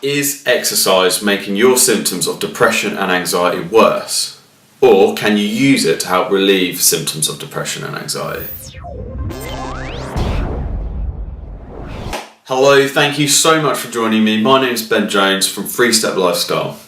Is exercise making your symptoms of depression and anxiety worse? Or can you use it to help relieve symptoms of depression and anxiety? Hello, thank you so much for joining me. My name is Ben Jones from 3 Step Lifestyle.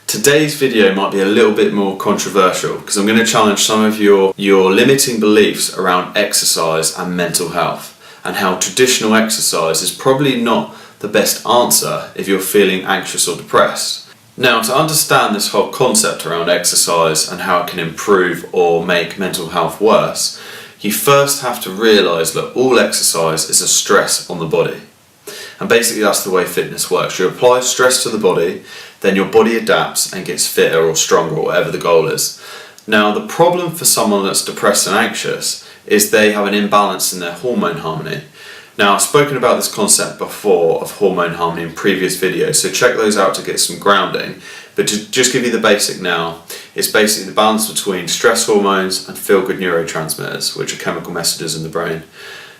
Today's video might be a little bit more controversial because I'm going to challenge some of your limiting beliefs around exercise and mental health, and how traditional exercise is probably not the best answer if you're feeling anxious or depressed. Now, to understand this whole concept around exercise and how it can improve or make mental health worse, you first have to realise that all exercise is a stress on the body. And basically that's the way fitness works. You apply stress to the body, then your body adapts and gets fitter or stronger, or whatever the goal is. Now, the problem for someone that's depressed and anxious is they have an imbalance in their hormone harmony. Now, I've spoken about this concept before of hormone harmony in previous videos, so check those out to get some grounding. But to just give you the basic now, it's basically the balance between stress hormones and feel-good neurotransmitters, which are chemical messages in the brain.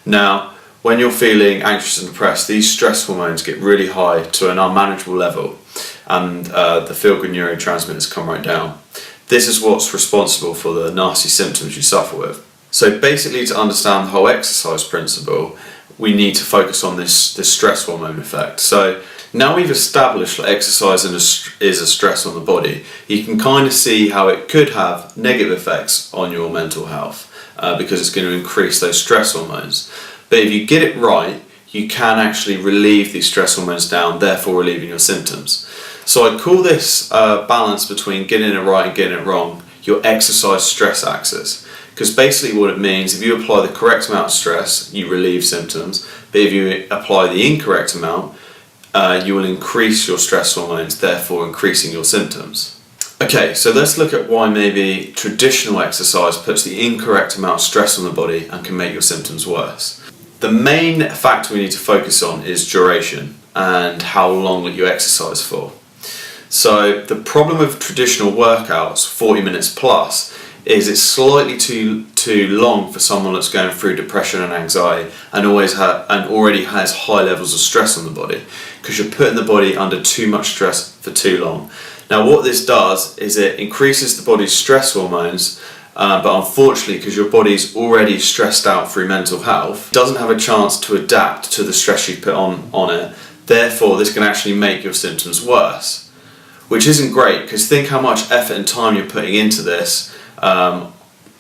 Now, when you're feeling anxious and depressed, these stress hormones get really high to an unmanageable level, and the feel-good neurotransmitters come right down. This is what's responsible for the nasty symptoms you suffer with. So basically, to understand the whole exercise principle, we need to focus on this stress hormone effect. So now we've established that exercise is a stress on the body, you can kind of see how it could have negative effects on your mental health because it's going to increase those stress hormones. But if you get it right, you can actually relieve these stress hormones down, therefore relieving your symptoms. So I call this balance between getting it right and getting it wrong your exercise stress axis. Because basically what it means, if you apply the correct amount of stress, you relieve symptoms, but if you apply the incorrect amount, you will increase your stress hormones, therefore increasing your symptoms. Okay, so let's look at why maybe traditional exercise puts the incorrect amount of stress on the body and can make your symptoms worse. The main factor we need to focus on is duration and how long that you exercise for. So the problem with traditional workouts, 40 minutes plus, is it's slightly too long for someone that's going through depression and anxiety and already has high levels of stress on the body, because you're putting the body under too much stress for too long. Now what this does is it increases the body's stress hormones, but unfortunately, because your body's already stressed out through mental health, it doesn't have a chance to adapt to the stress you put on it. Therefore, this can actually make your symptoms worse, which isn't great, because think how much effort and time you're putting into this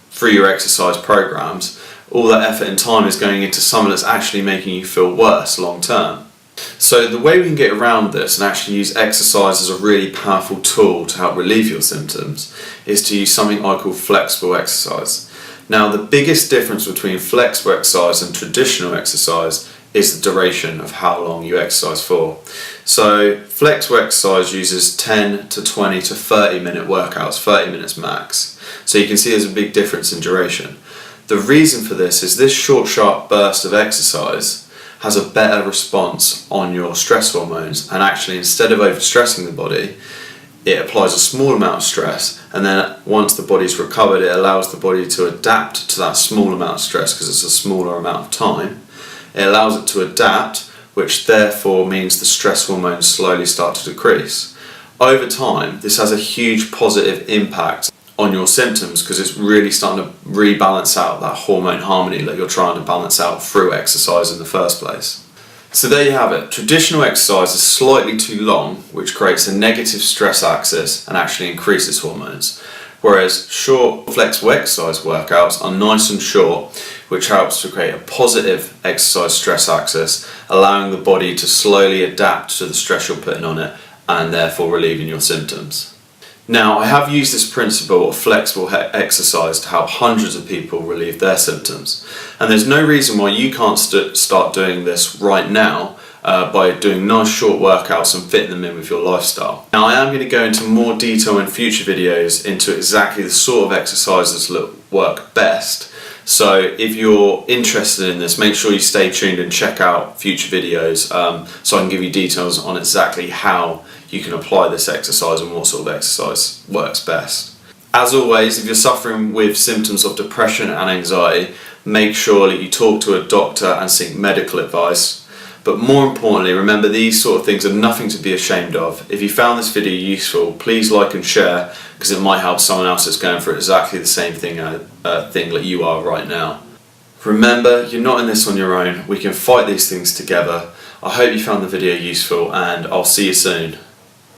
through your exercise programs. All that effort and time is going into something that's actually making you feel worse long term. So the way we can get around this and actually use exercise as a really powerful tool to help relieve your symptoms is to use something I call flexible exercise. Now, the biggest difference between flexible exercise and traditional exercise is the duration of how long you exercise for. So flexible exercise uses 10 to 20 to 30 minute workouts, 30 minutes max. So you can see there's a big difference in duration. The reason for this is this short, sharp burst of exercise has a better response on your stress hormones, and actually instead of overstressing the body, it applies a small amount of stress, and then once the body's recovered, it allows the body to adapt to that small amount of stress because it's a smaller amount of time. It allows it to adapt, which therefore means the stress hormones slowly start to decrease. Over time, this has a huge positive impact on your symptoms because it's really starting to rebalance out that hormone harmony that you're trying to balance out through exercise in the first place. So there you have it. Traditional exercise is slightly too long, which creates a negative stress axis and actually increases hormones. Whereas short, flexible exercise workouts are nice and short, which helps to create a positive exercise stress axis, allowing the body to slowly adapt to the stress you're putting on it and therefore relieving your symptoms. Now, I have used this principle of flexible exercise to help hundreds of people relieve their symptoms, and there's no reason why you can't start doing this right now by doing nice short workouts and fitting them in with your lifestyle. Now, I am going to go into more detail in future videos into exactly the sort of exercises that work best. So if you're interested in this, make sure you stay tuned and check out future videos so I can give you details on exactly how you can apply this exercise and what sort of exercise works best. As always, if you're suffering with symptoms of depression and anxiety, make sure that you talk to a doctor and seek medical advice. But more importantly, remember these sort of things are nothing to be ashamed of. If you found this video useful, please like and share, because it might help someone else that's going through exactly the same thing that you are right now. Remember, you're not in this on your own. We can fight these things together. I hope you found the video useful, and I'll see you soon.